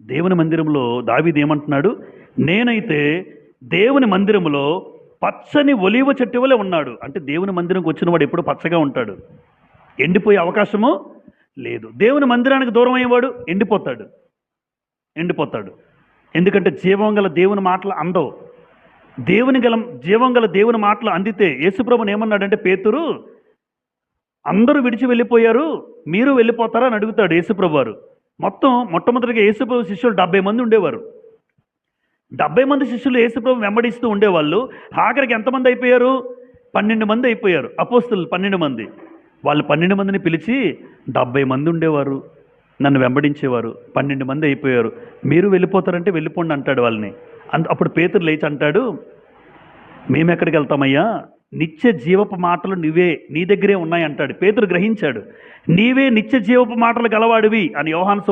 దేవుని మందిరంలో దావీదు ఏమంటున్నాడు? నేనైతే దేవుని మందిరములో పచ్చని ఒలీవ చెట్టు వలె ఉన్నాడు. అంటే దేవుని మందిరంకి వచ్చిన వాడు ఎప్పుడు పచ్చగా ఉంటాడు, ఎండిపోయే అవకాశము లేదు. దేవుని మందిరానికి దూరం అయ్యేవాడు ఎండిపోతాడు. ఎందుకంటే జీవం గల దేవుని మాటలు అందవు. జీవం గల దేవుని మాటలు అందితే యేసుప్రభుని ఏమన్నాడంటే, పేతురు అందరూ విడిచి వెళ్ళిపోయారు, మీరు వెళ్ళిపోతారా అని అడుగుతాడు యేసుప్రభు వారు. మొట్టమొదటిగా యేసుప్రభు శిష్యులు 70 మంది ఉండేవారు. 70 మంది శిష్యులు యేసుప్రభు వెంబడిస్తూ ఉండేవాళ్ళు. ఆఖరికి ఎంతమంది అయిపోయారు? 12 మంది అయిపోయారు. అపోస్తులు 12 మంది. వాళ్ళు 12 మందిని పిలిచి 70 మంది ఉండేవారు, నన్ను వెంబడించేవారు, 12 మంది అయిపోయారు, మీరు వెళ్ళిపోతారంటే వెళ్ళిపోండి అంటాడు వాళ్ళని. అప్పుడు పేతురు లేచి అంటాడు, మేమెక్కడికి వెళ్తామయ్యా, నిత్య జీవపు మాటలు నీ దగ్గరే ఉన్నాయి అంటాడు. పేతురు గ్రహించాడు, నీవే నిత్య జీవపు మాటలు గలవాడివి అని. యోహాను